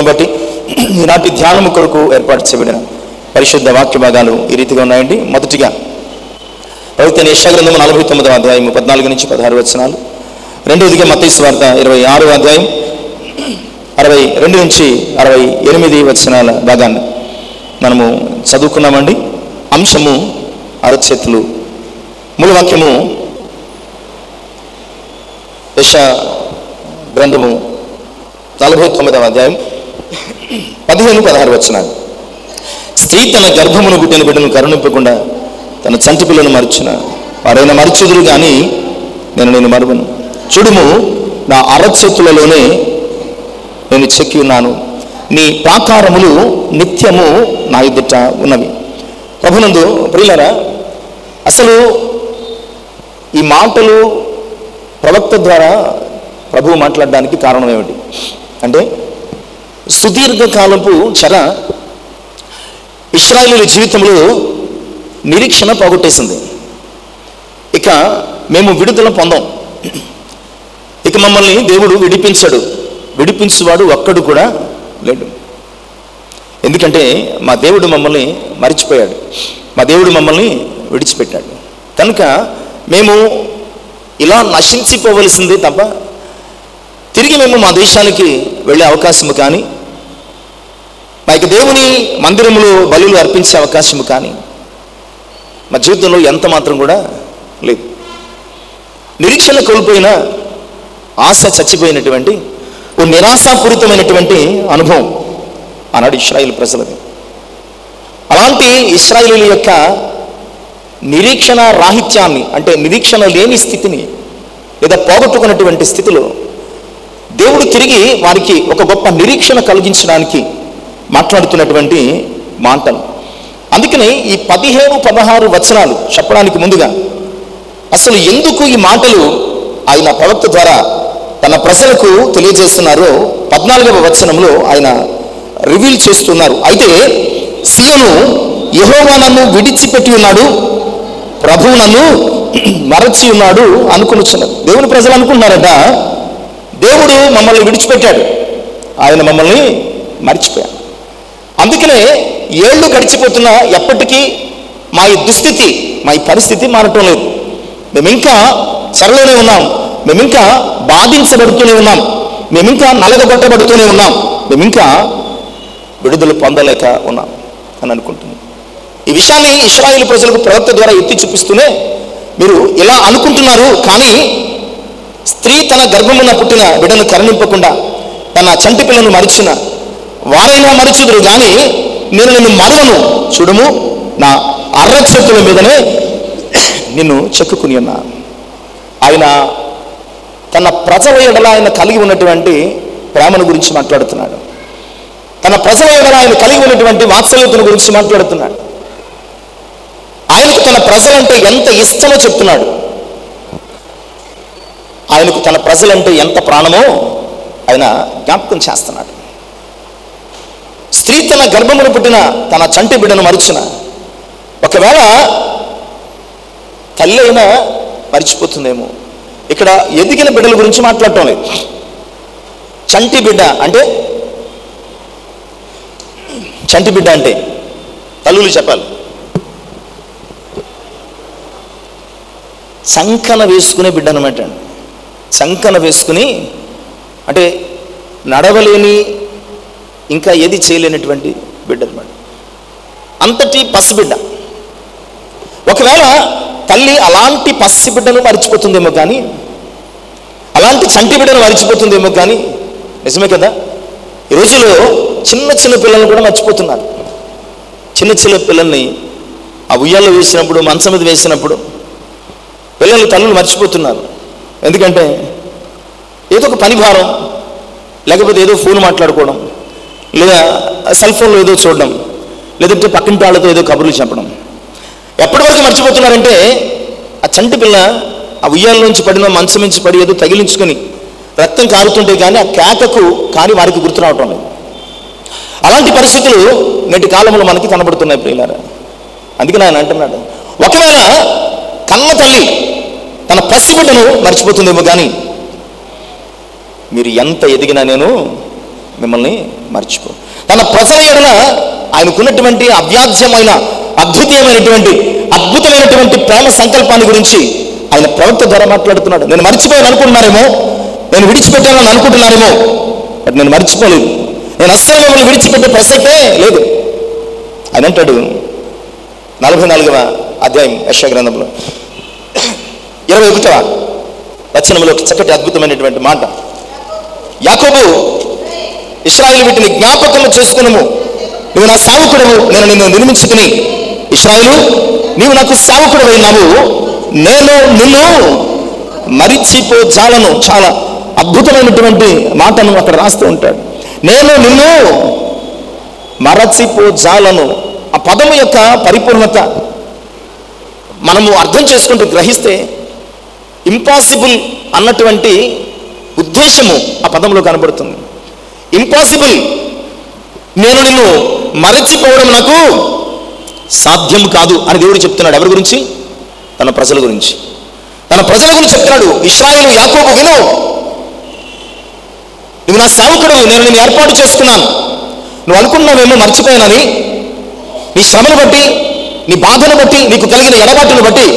కృపను బట్టి ఈనాటి ధ్యానము కొరకు ఏర్పాటు చేయబడిన పరిశుద్ధ వాక్య భాగాలు ఈ రీతిగా ఉన్నాయండి. మొదటిగా ప్రవక్త యెషయా గ్రంథము 49వ అధ్యాయం 14 నుంచి 16 వచనాలు. రెండవదిగా మత్తయి సువార్త 26వ అధ్యాయం 62 నుంచి 68 వచనాల భాగాన్ని మనము చదువుకున్నామండి. అంశము అరచేతులు. మూలవాక్యము యెషయా గ్రంథము 49వ అధ్యాయం 15-16 వచనాలు. స్త్రీ తన గర్భమును పుట్టిన బిడ్డను కరుణింపకుండా తన చంటి పిల్లను మరచిన వారైనా మరచుదురు కానీ నేను నేను మరువను. చూడుము, నా అరచేతులలోనే నేను చెక్కి ఉన్నాను, నీ ప్రాకారములు నిత్యము నా ఎదుట ఉన్నవి. ప్రభునందు ప్రియులారా, అసలు ఈ మాటలు ప్రవక్త ద్వారా ప్రభువు మాట్లాడడానికి కారణం ఏమిటి అంటే, సుదీర్ఘకాలపు చెర ఇశ్రాయేలీయుల జీవితంలో నిరీక్షణ పోగొట్టేసింది. ఇక మేము విడుదల పొందాం, ఇక మమ్మల్ని దేవుడు విడిపించాడు, విడిపించేవాడు ఒక్కడు కూడా లేడు. ఎందుకంటే మా దేవుడు మమ్మల్ని మరిచిపోయాడు, మా దేవుడు మమ్మల్ని విడిచిపెట్టాడు. కనుక మేము ఇలా నశించిపోవలసిందే తప్ప తిరిగి మేము మా దేశానికి వెళ్ళే అవకాశము కానీ, మా యొక్క దేవుని మందిరములో బలులు అర్పించే అవకాశము కానీ మా జీవితంలో ఎంత మాత్రం కూడా లేదు. నిరీక్షణ కోల్పోయిన, ఆశ చచ్చిపోయినటువంటి ఓ నిరాశాపూరితమైనటువంటి అనుభవం ఆనాడు ఇశ్రాయేలు ప్రజలది. అలాంటి ఇశ్రాయేలీయుల యొక్క నిరీక్షణ రాహిత్యాన్ని, అంటే నిరీక్షణ లేని స్థితిని లేదా పోగొట్టుకున్నటువంటి స్థితిలో దేవుడు తిరిగి వారికి ఒక గొప్ప నిరీక్షణ కలిగించడానికి మాట్లాడుతున్నటువంటి మాటలు. అందుకని ఈ 15-16 వచనాలు చెప్పడానికి ముందుగా అసలు ఎందుకు ఈ మాటలు ఆయన ప్రవక్త ద్వారా తన ప్రజలకు తెలియజేస్తున్నారో 14వ వచనంలో ఆయన రివీల్ చేస్తున్నారు. అయితే సీయోను, యెహోవా నన్ను విడిచిపెట్టి ఉన్నాడు, ప్రభువు నన్ను మరచి ఉన్నాడు అనుకునిచున్నారు. దేవుని ప్రజలు అనుకుంటున్నారట, దేవుడు మమ్మల్ని విడిచిపెట్టాడు, ఆయన మమ్మల్ని మర్చిపోయాడు. అందుకనే ఏళ్ళు గడిచిపోతున్నా ఎప్పటికీ మా ఈ దుస్థితి, మా ఈ పరిస్థితి మారటం లేదు. మేము ఇంకా చెరలోనే ఉన్నాం, మేము ఇంకా బాధించబడుతూనే ఉన్నాం, మేము ఇంకా నలగబట్టబడుతూనే ఉన్నాం, మేము ఇంకా విడుదల పొందలేక ఉన్నాం అని అనుకుంటున్నాం. ఈ విషయాన్ని ఇశ్రాయేలు ప్రజలకు ప్రవక్త ద్వారా ఎత్తి చూపిస్తూనే, మీరు ఇలా అనుకుంటున్నారు, కానీ స్త్రీ తన గర్భమున పుట్టిన బిడ్డను కరుణింపకుండా తన చంటి పిల్లను మరిచిన వారైనా మరచుదురు కానీ నేను నిన్ను మరువను. చూడుము, నా అరచేతుల మీదనే నిన్ను చెక్కుకుని ఉన్నా. ఆయన తన ప్రజల ఎడల ఆయన కలిగి ఉన్నటువంటి ప్రేమను గురించి మాట్లాడుతున్నాడు, తన ప్రజల ఎడల ఆయన కలిగి ఉన్నటువంటి వాత్సల్యతను గురించి మాట్లాడుతున్నాడు. ఆయనకు తన ప్రజలంటే ఎంత ఇష్టమో చెప్తున్నాడు, ఆయనకు తన ప్రజలంటే ఎంత ప్రాణమో ఆయన జ్ఞాపకం చేస్తున్నాడు. స్త్రీ తన గర్భమును పుట్టిన తన చంటి బిడ్డను మరిచిన, ఒకవేళ తల్లి అయినా మరిచిపోతుందేమో. ఇక్కడ ఎదిగిన బిడ్డల గురించి మాట్లాడటం లేదు. చంటి బిడ్డ అంటే, చంటి బిడ్డ అంటే తల్లులు చెప్పాలి, సంకన వేసుకునే బిడ్డ అనమాట అండి. సంకన వేసుకుని అంటే నడవలేని, ఇంకా ఏది చేయలేనటువంటి బిడ్డ అనమాట. అంతటి పసిబిడ్డ. ఒకవేళ తల్లి అలాంటి పసిబిడ్డను మరిచిపోతుందేమో కానీ, అలాంటి చంటి బిడ్డను మరిచిపోతుందేమో కానీ, నిజమే కదా, ఈ రోజుల్లో చిన్న చిన్న పిల్లల్ని కూడా మర్చిపోతున్నారు. చిన్న చిన్న పిల్లల్ని ఆ ఉయ్యాల్లో వేసినప్పుడు, మంచం మీద వేసినప్పుడు పిల్లలు తల్లులు మర్చిపోతున్నారు. ఎందుకంటే ఏదో ఒక పని భారం, లేకపోతే ఏదో ఫోన్ మాట్లాడుకోవడం, లేదా సెల్ ఫోన్లో ఏదో చూడడం, లేదంటే పక్కింటి వాళ్ళతో ఏదో కబుర్లు చెప్పడం. ఎప్పటి వరకు మర్చిపోతున్నారంటే, ఆ చంటి పిల్ల ఆ ఉయ్యాల్లోంచి పడిన, మంచం నుంచి పడి ఏదో తగిలించుకొని రక్తం కారుతుంటే కానీ ఆ కేకకు కానీ వారికి గుర్తు రావటం లేదు. అలాంటి పరిస్థితులు నేటి కాలంలో మనకి కనబడుతున్నాయి ప్రియులారా. అందుకని ఆయన అంటున్నాడు, ఒకవేళ కన్న తల్లి తన పసిబిడ్డను మర్చిపోతుందేమో కానీ మీరు ఎంత ఎదిగినా నేను మిమ్మల్ని మర్చిపో. తన ప్రజల ఎడల ఆయనకున్నటువంటి అవ్యాజ్యమైన అద్భుతమైనటువంటి ప్రేమ సంకల్పాన్ని గురించి ఆయన ప్రవక్త ద్వారా మాట్లాడుతున్నాడు. నేను మర్చిపోయాను అనుకుంటున్నారేమో, నేను విడిచిపెట్టానని అనుకుంటున్నారేమో, బట్ నేను మర్చిపోలేదు. నేను అస్సలు మిమ్మల్ని విడిచిపెట్టే ప్రసక్తే లేదు. ఆయన అంటాడు 44వ అధ్యాయం యెషయా గ్రంథంలో 21వ వచనంలో చక్కటి అద్భుతమైనటువంటి మాట. యాకోబు, ఇశ్రాయేలు వీటిని జ్ఞాపకము చేసుకునము, నువ్వు నా సేవకుడవు, నేను నిన్ను నిర్మించుకుని. ఇశ్రాయేలు, నీవు నాకు సేవకుడు అయినావు, నేను నిన్ను మరిచిపోజాలను. చాలా అద్భుతమైనటువంటి మాటను అక్కడ రాస్తూ ఉంటాడు. నేను నిన్ను మరచిపోజాలను. ఆ పదము యొక్క పరిపూర్ణత మనము అర్థం చేసుకుంటూ గ్రహిస్తే ఇంపాసిబుల్ అన్నటువంటి ఉద్దేశము ఆ పదంలో కనబడుతుంది. ఇంపాసిబుల్, నేను నిన్ను మరచిపోవడం నాకు సాధ్యం కాదు అని దేవుడు చెప్తున్నాడు. ఎవరి గురించి? తన ప్రజల గురించి. తన ప్రజల గురించి చెప్తున్నాడు. ఇశ్రాయేలు, యాకోబు, విను, నువ్వు నా సేవకుడు, నేను నిన్ను ఏర్పాటు చేసుకున్నాను. నువ్వు అనుకున్నావేమో మర్చిపోయానని. నీ శ్రమను బట్టి, నీ బాధను బట్టి, నీకు కలిగిన ఎడబాటును బట్టి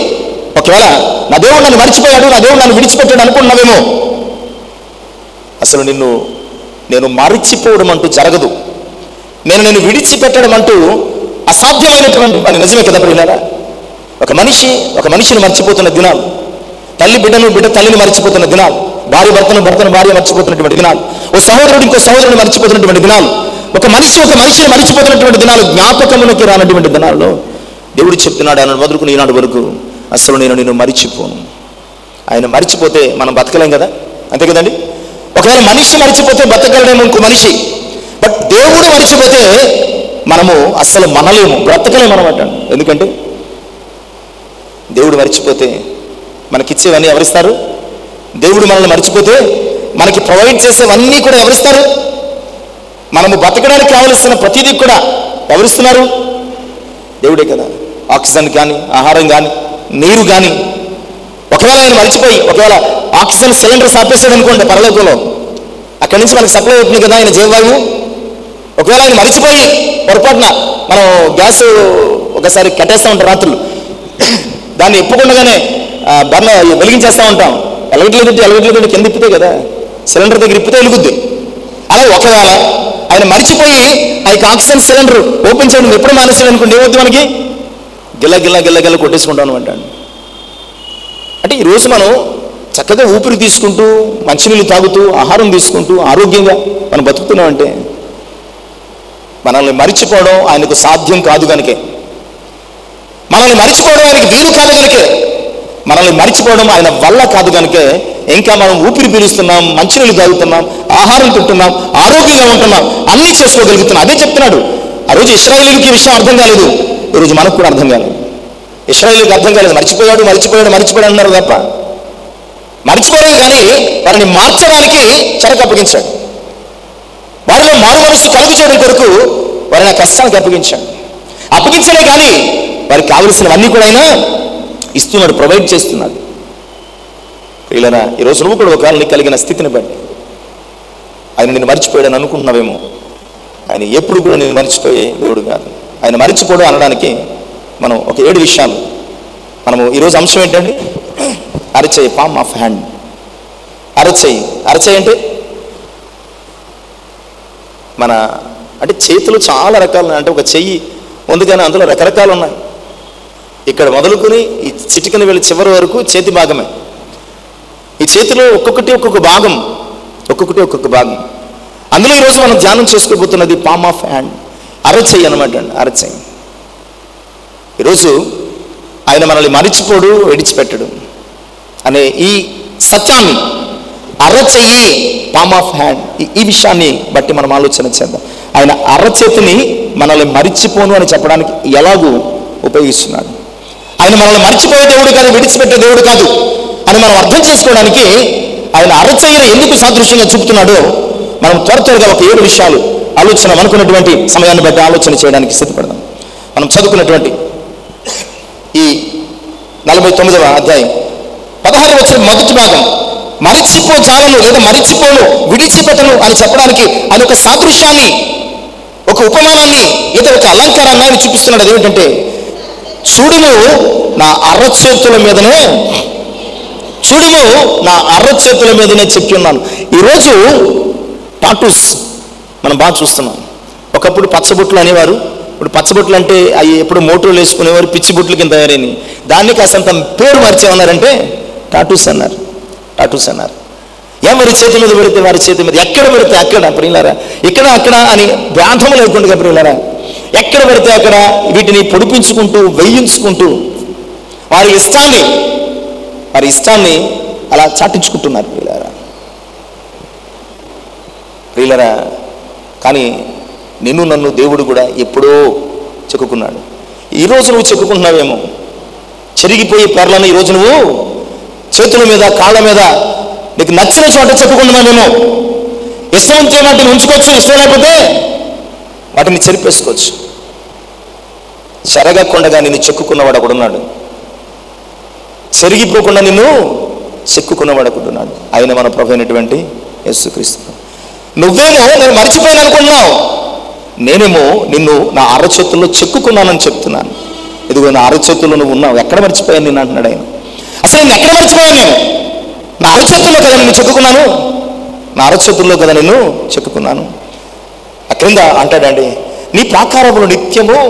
ఒకవేళ నా దేవుడు నన్ను మర్చిపోయాడు, నా దేవుడు నన్ను విడిచిపెట్టాడు అనుకున్నావేమో. అసలు నేను మరిచిపోవడం అంటూ జరగదు. నేను విడిచిపెట్టడం అంటూ అసాధ్యమైనటువంటి పని. నిజమే కదా ప్రియులారా? ఒక మనిషిని మర్చిపోతున్న దినాలు, తల్లి బిడ్డ తల్లిని మర్చిపోతున్న దినాలు, భార్య భర్తను భార్య మర్చిపోతున్నటువంటి దినాలు, ఓ సహోదరుడు ఇంకో సహోదరుడు మర్చిపోతున్నటువంటి దినాలు, ఒక మనిషిని మర్చిపోతున్నటువంటి దినాలు, జ్ఞాపకంలోకి రానటువంటి దినాల్లో దేవుడు చెప్తున్నాడు ఆయన మొదలుకుని ఈనాడు వరకు, అసలు నేను నిన్ను మరిచిపోను. ఆయన మరిచిపోతే మనం బతకలేం కదా, అంతే కదండి? ఒకవేళ మనిషి మరిచిపోతే బతకలేము ఇంకో మనిషి, బట్ దేవుడు మరిచిపోతే మనము అస్సలు మనలేము, బ్రతకలేము అనమాట. ఎందుకంటే దేవుడు మరిచిపోతే మనకిచ్చేవన్నీ ఎవరిస్తారు? దేవుడు మనల్ని మరిచిపోతే మనకి ప్రొవైడ్ చేసేవన్నీ కూడా ఎవరిస్తారు? మనము బతకడానికి కావలసిన ప్రతిదీ కూడా ఎవరిస్తున్నారు? దేవుడే కదా. ఆక్సిజన్ కానీ, ఆహారం కానీ, నీరు కానీ. ఒకవేళ ఆయన మరిచిపోయి ఒకవేళ ఆక్సిజన్ సిలిండర్స్ ఆపేసాడు అనుకోండి పరలోకంలో, అక్కడి నుంచి మనకి సప్లై అవుతుంది కదా ఆయన జీవవాయువు. ఒకవేళ ఆయన మరిచిపోయి పొరపాటున మనం గ్యాస్ ఒకసారి కట్టేస్తూ ఉంటాం రాత్రులు, దాన్ని ఎప్పుకుండగానే బర్న వెలిగించేస్తూ ఉంటాం. ఎలగట్లేదు కింద ఇప్పితే కదా, సిలిండర్ దగ్గర ఇప్పితే వెలుగుద్ది. అలా ఒకవేళ ఆయన మరిచిపోయి ఆ యొక్క ఆక్సిజన్ సిలిండర్ ఓపెన్ చేయడం ఎప్పుడు మానేసాడు అనుకోండి, ఏమవుతుంది? మనకి గిల్ల కొట్టేసుకుంటాను అంటాడు. అంటే ఈరోజు మనం చక్కగా ఊపిరి తీసుకుంటూ, మంచినీళ్ళు తాగుతూ, ఆహారం తీసుకుంటూ ఆరోగ్యంగా మనం బతుకుతున్నామంటే మనల్ని మరిచిపోవడం ఆయనకు సాధ్యం కాదు కనుకే, మనల్ని మరిచిపోవడం ఆయనకి వీలు కాదు కనుకే, మనల్ని మరిచిపోవడం ఆయన వల్ల కాదు కనుకే ఇంకా మనం ఊపిరి పీలుస్తున్నాం, మంచినీళ్ళు తాగుతున్నాం, ఆహారం తింటున్నాం, ఆరోగ్యంగా ఉంటున్నాం, అన్నీ చేసుకోగలుగుతున్నాం. అదే చెప్తున్నాడు. ఆ రోజు ఇశ్రాయేలీయులకి ఈ విషయం అర్థం కాలేదు, ఈరోజు మనకు కూడా అర్థం కాలేదు. ఇశ్రాయేలీయులకు అర్థం కాలేదు, మర్చిపోయాడు అన్నారు తప్ప మర్చిపోలేదు. కానీ వారిని మార్చడానికి చెరకు అప్పగించాడు. వారిలో మారు మనసు కలుగు చేయడం కొరకు వారిని ఆ కష్టానికి అప్పగించలే కానీ వారికి కావలసినవన్నీ కూడా ఆయన ఇస్తున్నాడు, ప్రొవైడ్ చేస్తున్నాడు. ప్రియులారా, ఈరోజు నువ్వు కూడా ఒకవేళ నీకు కలిగిన స్థితిని బట్టి ఆయన నిన్ను మర్చిపోయాడని అనుకుంటున్నావేమో. ఆయన ఎప్పుడు కూడా నేను మర్చిపోయే దేవుడు కాదు. ఆయన మర్చిపోవడం అనడానికి మనం ఒక 7 విషయాలు మనము ఈరోజు అంశం ఏంటంటే అరచేయి, పామ్ ఆఫ్ హ్యాండ్. అరచేయి అంటే అంటే చేతులు చాలా రకాలు. అంటే ఒక చెయ్యి ఉంది కానీ అందులో రకరకాలు ఉన్నాయి. ఇక్కడ మొదలుకొని ఈ చిటికన వెళ్ళి చివరి వరకు చేతి భాగమే. ఈ చేతిలో ఒక్కొక్కటి ఒక్కొక్క భాగం. అందులో ఈరోజు మనం ధ్యానం చేసుకోబోతున్నది పామ్ ఆఫ్ హ్యాండ్, అరచేయి అనమాట అండి. అరచేయి. ఈరోజు ఆయన మనల్ని మరిచిపోడు, విడిచిపెట్టడు అనే ఈ సత్యాన్ని, అరచేయి, పామ్ ఆఫ్ హ్యాండ్, ఈ విషయాన్ని బట్టి మనం ఆలోచన చేద్దాం. ఆయన అరచేతిని మనల్ని మరిచిపోను అని చెప్పడానికి ఎలాగూ ఉపయోగిస్తున్నాడు. ఆయన మనల్ని మరిచిపోయే దేవుడు కాదు, విడిచిపెట్టే దేవుడు కాదు అని మనం అర్థం చేసుకోవడానికి ఆయన అరచేయిని ఎందుకు సాదృశ్యంగా చూపుతున్నాడో మనం త్వరగా ఒక 7 విషయాలు ఆలోచన అనుకున్నటువంటి సమయాన్ని బట్టి ఆలోచన చేయడానికి సిద్ధపడదాం. మనం చదువుకున్నటువంటి ఈ 49వ అధ్యాయం 16వ వచనం మొదటి భాగం, మరిచిపోజాలను లేదా మరిచిపోను, విడిచిపెట్టను అని చెప్పడానికి ఆయన ఒక సాదృశ్యాన్ని, ఒక ఉపమానాన్ని, లేదా ఒక అలంకారాన్ని ఆయన చూపిస్తున్నాడు. అదేమిటంటే, చూడుము నా అరచేతుల మీదనే చెక్కి ఉన్నాను. ఈరోజు టాటూస్ మనం బాగా చూస్తున్నాం. ఒకప్పుడు పచ్చబొట్లు అనేవారు, ఇప్పుడు పచ్చబొట్లు అంటే అవి ఎప్పుడు మోటోలు వేసుకునేవారు, పిచ్చి బొట్లు కింద తయారైనవి. దాన్ని కాస్తంత పేరు మార్చేమన్నారంటే టాటూస్ అన్నారు. ఎవరి చేతి మీద పెడితే వారి చేతి మీద, ఎక్కడ పెడితే అక్కడ, ప్రియులారా, ఇక్కడ అక్కడ అని భేదం లేకుండా ప్రియులారా, ఎక్కడ పెడితే అక్కడ వీటిని పొడిపించుకుంటూ వేయించుకుంటూ వారి ఇష్టాన్ని అలా చాటించుకుంటున్నారు ప్రియులారా. కానీ నిన్ను నన్ను దేవుడు కూడా ఎప్పుడో చెక్కుకున్నాడు. ఈరోజు నువ్వు చెక్కుకుంటున్నావేమో, చెరిగిపోయే పేర్లను ఈరోజు నువ్వు చేతుల మీద, కాళ్ళ మీద నీకు నచ్చిన చోట చెప్పుకుంటున్నావేమో. ఇష్టం ఉంటే వాటిని ఉంచుకోవచ్చు, ఇష్టం లేకపోతే వాటిని చెరిపేసుకోవచ్చు. చెరగకుండా నిన్ను చెక్కుకున్నవాడు ఒకడున్నాడు, చెరిగిపోకుండా నిన్ను చెక్కుకున్నవాడు ఒకడున్నాడు. ఆయన మన ప్రభు అయినటువంటి యేసుక్రీస్తు. నువ్వేమో నేను మర్చిపోయాను అనుకుంటున్నావు, నేనేమో నిన్ను నా అరచేతుల్లో చెక్కుకున్నానని చెప్తున్నాను. ఇదిగో నా అరచేతుల్లో నువ్వు ఉన్నావు, ఎక్కడ మర్చిపోయాను నేను అంటున్నాడు ఆయన. అసలు నేను ఎక్కడ మర్చిపోయాను? నేను నా అరచేతుల్లో కదా నిన్ను చెక్కుకున్నాను, ఆ క్రింద అంటాడండి, నీ ప్రాకారములు నిత్యము.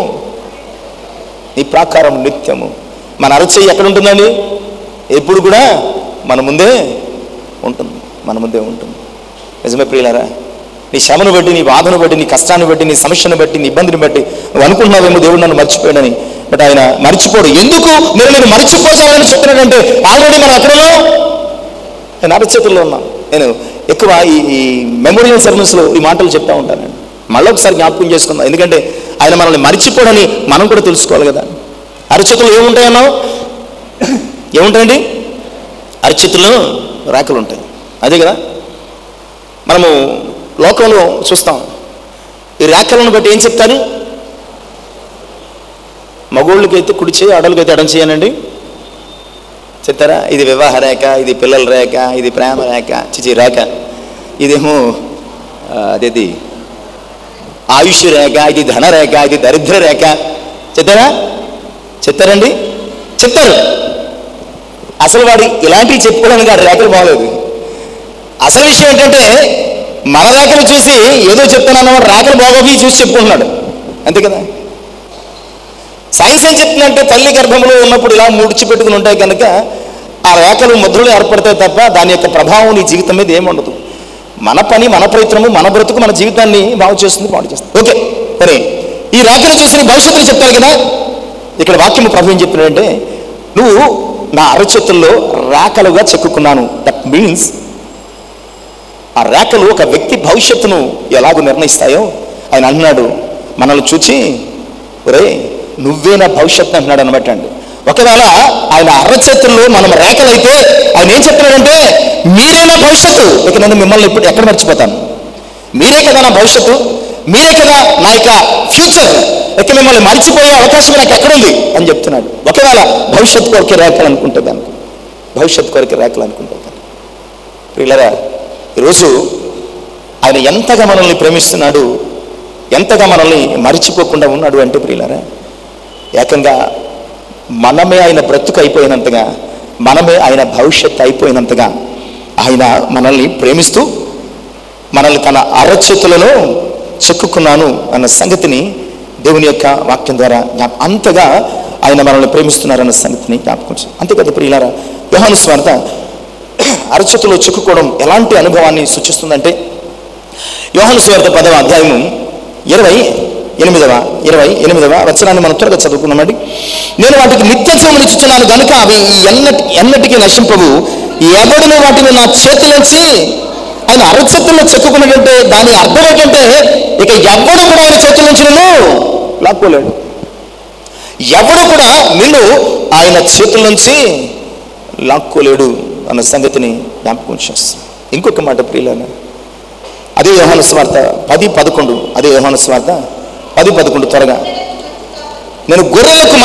మన అరచేయి ఎక్కడ ఉంటుందండి? ఎప్పుడు కూడా మన ముందే ఉంటుంది. నిజమే ప్రియులారా, నీ శ్రమను బట్టి, నీ బాధను బట్టి, నీ కష్టాన్ని బట్టి, నీ సమస్యను బట్టి, నీ ఇబ్బందిని బట్టి నువ్వు అనుకుంటున్నావేమో దేవుడు నన్ను మర్చిపోయాడని. బట్ ఆయన మర్చిపోడు. ఎందుకు నేను మర్చిపోతానని చెప్తున్నాడంటే, ఆల్రెడీ మనం ఎక్కడలో నేను అరచేతుల్లో ఉన్నాం. నేను ఎక్కువ ఈ మెమోరియల్ సర్వీస్లో ఈ మాటలు చెప్తా ఉంటానండి. మళ్ళీ ఒకసారి జ్ఞాపకం చేసుకుందాం, ఎందుకంటే ఆయన మనల్ని మర్చిపోడని మనం కూడా తెలుసుకోవాలి కదా. అరచేతులు ఏముంటాయన్నావు? ఏముంటాయండి? అరచేతుల్లో రేఖలు ఉంటాయి, అదే కదా. మనము లోకంలో చూస్తాం, ఈ రేఖలను బట్టి ఏం చెప్తారు? మగోళ్ళకైతే కుడి చేయి, ఆడోళ్ళకైతే ఎడం చేయనండి చెప్తారా? ఇది వివాహ రేఖ, ఇది పిల్లల రేఖ, ఇది ప్రేమ రేఖ, రేఖ, ఇదేమో అదేది ఆయుష్ రేఖ, ఇది ధన రేఖ, ఇది దరిద్ర రేఖ. చెప్తారండి. అసలు వాడు ఇలాంటివి చెప్పుకోవడానికి ఆ రేఖలు బాగలేదు. అసలు విషయం ఏంటంటే, మన రేఖలు చూసి ఏదో చెప్తానన్నవాడు రేఖలు బాగోవి చూసి చెప్పుకుంటున్నాడు, అంతే కదా. సైన్స్ ఏం చెప్తుందంటే, తల్లి గర్భంలో ఉన్నప్పుడు ఇలా ముడిచిపెట్టుకుని ఉంటాయి కనుక ఆ రేఖలు ముద్రలు ఏర్పడతాయి తప్ప దాని యొక్క ప్రభావం నీ జీవితం మీద ఏముండదు. మన పని, మన ప్రయత్నము, మన బ్రతుకు మన జీవితాన్ని పాడు చేస్తుంది. ఓకే, సరే. ఈ రేఖలు చూసి నీ భవిష్యత్తుని చెప్తారు కదా. ఇక్కడ వాక్యము ప్రభు ఏం చెప్తున్నాడంటే, నువ్వు నా అరచేతుల్లో రేఖలుగా చెక్కుకున్నాను. దట్ మీన్స్ ఆ రేఖలు ఒక వ్యక్తి భవిష్యత్తును ఎలాగో నిర్ణయిస్తాయో ఆయన అంటున్నాడు. మనల్ని చూచి ఒరే నువ్వే నా భవిష్యత్తు అంటున్నాడు అనమాట అండి. ఒకవేళ ఆయన అరచేతుల్లో మనం రేఖలైతే ఆయన ఏం చెప్తున్నాడంటే, మీరే నా భవిష్యత్తు. ఇక నేను మిమ్మల్ని ఇప్పుడు ఎక్కడ మర్చిపోతాను? మీరే కదా నా భవిష్యత్తు, మీరే కదా నా యొక్క ఫ్యూచర్. ఇక మిమ్మల్ని మర్చిపోయే అవకాశం నాకు ఎక్కడుంది అని చెప్తున్నాడు. ఒకవేళ భవిష్యత్తు కొరకే రేఖలు అనుకుంటే దానికి, ప్రియులారా, ఈరోజు ఆయన ఎంతగా మనల్ని ప్రేమిస్తున్నాడు, ఎంతగా మనల్ని మర్చిపోకుండా ఉన్నాడు అంటే ప్రియులారా, ఏకంగా మనమే ఆయన బ్రతుకు అయిపోయినంతగా, మనమే ఆయన భవిష్యత్తు అయిపోయినంతగా ఆయన మనల్ని ప్రేమిస్తూ మనల్ని తన అరచేతులలో చెక్కుకున్నాను అన్న సంగతిని దేవుని యొక్క వాక్యం ద్వారా అంతగా ఆయన మనల్ని ప్రేమిస్తున్నారన్న సంగతిని జ్ఞాపకం. అంతేకాదు ప్రియులారా, యోహాను సువార్త అరచేతులో చెక్కుకోవడం ఎలాంటి అనుభవాన్ని సూచిస్తుందంటే, యోహాను సువార్త 10వ అధ్యాయము 28వ వచనాన్ని మనం త్వరగా చదువుకున్నామండి. నేను వాటికి నిత్య జీవమునిచ్చుచున్నాను కనుక అవి ఎన్నటికీ నశింపవు, ఎవడును వాటిని నా చేతిలోంచి. ఆయన అరచేతుల్లో చెక్కుకున్నదంటే దాని అర్థం ఏంటంటే, ఇక ఎవడు కూడా ఆయన చేతుల నుంచి నిన్ను లాక్కోలేడు. ఎవడు కూడా నిన్ను ఆయన చేతుల నుంచి లాక్కోలేడు అన్న సంగతిని జ్ఞాపకం చేస్తాం. ఇంకొక మాట ప్రియులారా, అదే యోహాను సువార్త 10:11, అదే యోహాను సువార్త 10:11 త్వరగా. నేను గొర్రెలకు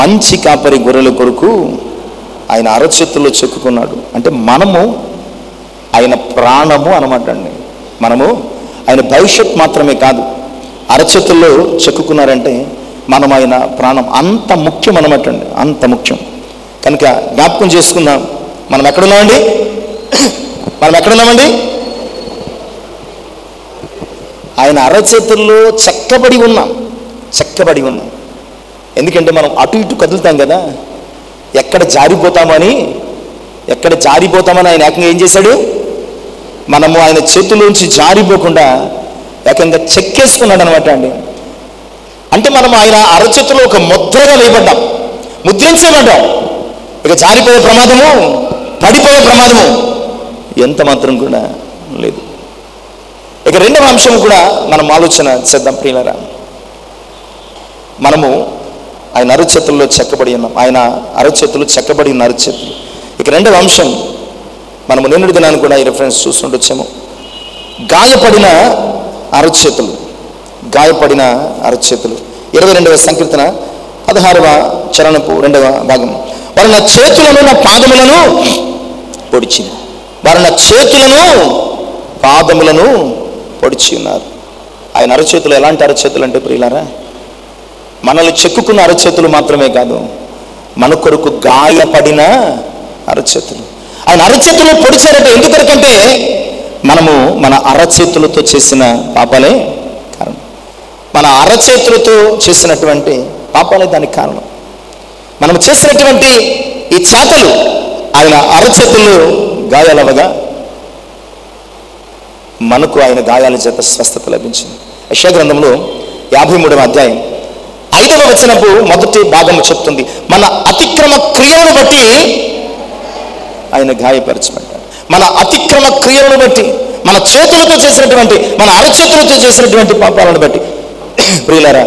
మంచి కాపరి గొర్రెల కొరకు ఆయన అరచేతుల్లో చెక్కుకున్నాడు అంటే మనము ఆయన ప్రాణము అనమాట అండి. మనము ఆయన భవిష్యత్ మాత్రమే కాదు, అరచేతుల్లో చెక్కుకున్నారంటే మనం ఆయన ప్రాణం. అంత ముఖ్యం అనమాట అండి, అంత ముఖ్యం. కనుక జ్ఞాపకం చేసుకుందాం, మనం ఎక్కడున్నామండి? మనం ఎక్కడున్నామండి? ఆయన అరచేతుల్లో చెక్కబడి ఉన్నాం. ఎందుకంటే మనం అటు ఇటు కదులుతాం కదా, ఎక్కడ జారిపోతామని ఆయన ఏకంగా ఏం చేశాడు? మనము ఆయన చేతుల్లోంచి జారిపోకుండా ఏకంగా చెక్కేసుకున్నాడు అనమాట అండి. అంటే మనం ఆయన అరచేతుల్లో ఒక ముద్రగా వేయబడ్డాం, ముద్రించబడ్డాం. ఇక జారిపోయే ప్రమాదము, పడిపోయే ప్రమాదము ఎంత మాత్రం కూడా లేదు. ఇక రెండవ అంశం కూడా మనం ఆలోచన చేద్దాం ప్రియులారా. మనము ఆయన అరచేతుల్లో చెక్కబడి ఉన్నాం, ఆయన అరచేతులు చెక్కబడి ఉన్న అరచేతులు. ఇక రెండవ అంశం మనము నిన్నటి దినాన్ని కూడా ఈ రెఫరెన్స్ చూస్తుండొచ్చాము. గాయపడిన అరచేతులు. 22వ సంకీర్తన 16వ చరణపు 2వ భాగం. వారు నా చేతులను నా పాదములను పొడిచింది. పొడిచి ఉన్నారు. ఆయన అరచేతులు ఎలాంటి అరచేతులు అంటే ప్రియులారా, మనల్ని చెక్కుకున్న అరచేతులు మాత్రమే కాదు, మన కొరకు గాయపడిన అరచేతులు. ఆయన అరచేతులు పొడిచారంటే ఎందుకంటే మనము మన అరచేతులతో చేసిన పాపాలే కారణం. మన అరచేతులతో చేసినటువంటి పాపాలే దానికి కారణం. మనం చేసినటువంటి ఈ చేతలు ఆయన అరచేతులు గాయాలవగా మనకు ఆయన గాయాల చేత స్వస్థత లభించింది. యెషయా గ్రంథంలో 53వ అధ్యాయం 5వ వచనపు మొదటి భాగము చెప్తుంది, మన అతిక్రమ క్రియలను బట్టి ఆయన గాయపరచబడ్డాడు. మన అతిక్రమ క్రియలను బట్టి, మన చేతులతో చేసినటువంటి, మన అరచేతులతో చేసినటువంటి పాపాలను బట్టి ప్రియులారా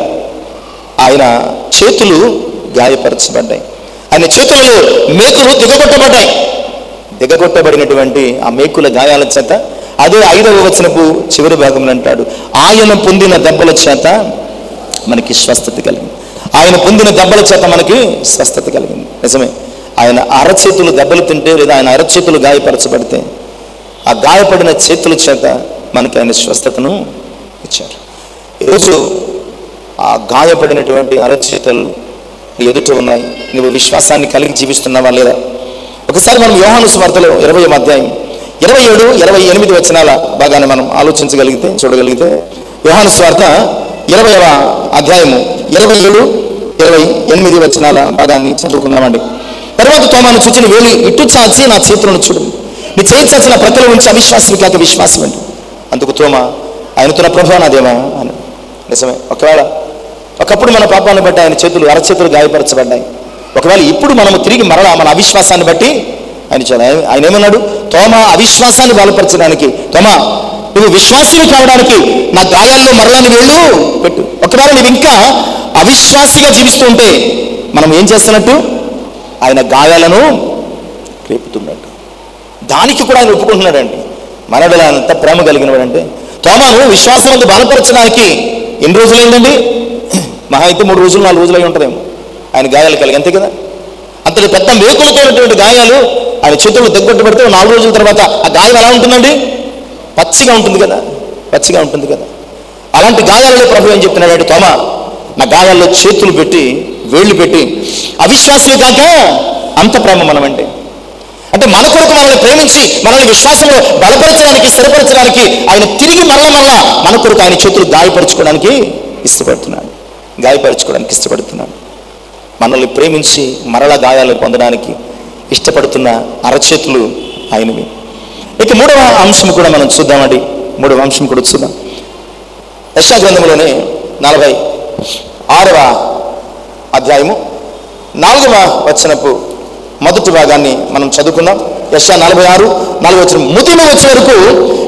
ఆయన చేతులు గాయపరచబడ్డాయి. ఆయన చేతులలో మేకులు దిగగొట్టబడినటువంటి ఆ మేకుల గాయాల చేత, అదే 5వ వచనపు చివరి భాగంలో అంటాడు, ఆయన పొందిన దెబ్బల చేత మనకి స్వస్థత కలిగింది. నిజమే. ఆయన అరచేతులు దెబ్బలు తింటే లేదా ఆయన అరచేతులు గాయపరచబడితే ఆ గాయపడిన చేతుల చేత మనకి ఆయన స్వస్థతను ఇచ్చారు. ఈరోజు ఆ గాయపడినటువంటి అరచేతులు ఎదుట ఉన్నాయి. నువ్వు విశ్వాసాన్ని కలిగి జీవిస్తున్నావా లేదా? ఒకసారి మనం యోహాను సువార్తలో 20వ అధ్యాయం 27, 28 వచనాల భాగాన్ని మనం చూడగలిగితే యోహాను సువార్త 20వ అధ్యాయము 27, 28 వచనాల భాగాన్ని చదువుకుందామండి. తర్వాత తోమాను చూచి వేలి ఇటు చాచి నా చేతులను చూడు, నీ చేయి చాచి నా ప్రక్కల ఉంచి అవిశ్వాసం కాక విశ్వాసం అండి. అందుకు తోమా ఆయనతో నా ప్రభువా నా దేవా అని. నిజమే, ఒకప్పుడు మన పాపాలను బట్టి ఆయన అరచేతులు గాయపరచబడ్డాయి. ఒకవేళ ఇప్పుడు మనము తిరిగి మరలా మన అవిశ్వాసాన్ని బట్టి ఆయన ఏమన్నాడు? తోమా అవిశ్వాసాన్ని బలపరచడానికి, తోమా నువ్వు విశ్వాసిని కావడానికి నా గాయాల్లో మరలా నీ వేళ్ళు పెట్టు. ఒకవేళ నువ్వు ఇంకా అవిశ్వాసిగా జీవిస్తూ ఉంటే మనం ఏం చేస్తున్నట్టు? ఆయన గాయాలను రేపుతున్నట్టు. దానికి కూడా ఆయన ఒప్పుకుంటున్నాడండి. మనలో అంత ప్రేమ కలిగిన వాడంటే తోమాను విశ్వాసం బలపరచడానికి ఎన్ని రోజులైందండి? మహా అయితే 3 రోజులు 4 రోజులు అయి ఉంటుందేమో ఆయన గాయాలు కలిగి, అంతే కదా. అంతటి పెద్ద మేకులతో ఉన్నటువంటి గాయాలు ఆయన చేతులు దగ్గొట్టబడితే 4 రోజుల తర్వాత ఆ గాయం ఎలా ఉంటుందండి? పచ్చిగా ఉంటుంది కదా. అలాంటి గాయాలలో ప్రభు ఏం చెప్తున్నాడు? తోమా నా గాయాల్లో చేతులు పెట్టి వేళ్ళు పెట్టి అవిశ్వాసులు కాక అంత ప్రేమ మనమంటే. అంటే మన కొరకు మనల్ని ప్రేమించి మనల్ని విశ్వాసంలో బలపరచడానికి, స్థిరపరచడానికి ఆయన తిరిగి మరలా మన కొరకు ఆయన చేతులు గాయపరచుకోవడానికి ఇష్టపడుతున్నాడు. మనల్ని ప్రేమించి మరలా గాయాలు పొందడానికి ఇష్టపడుతున్న అరచేతులు ఆయనవి. ఇక 3వ అంశం కూడా మనం చూద్దామండి. 3వ అంశం కూడా చూద్దాం. యెషయా గ్రంథంలోనే 46వ అధ్యాయము 4వ వచనపు మొదటి భాగాన్ని మనం చదువుకుందాం. యెషయా 46, 4వ వచనం. ముతిమ వచ్చే వరకు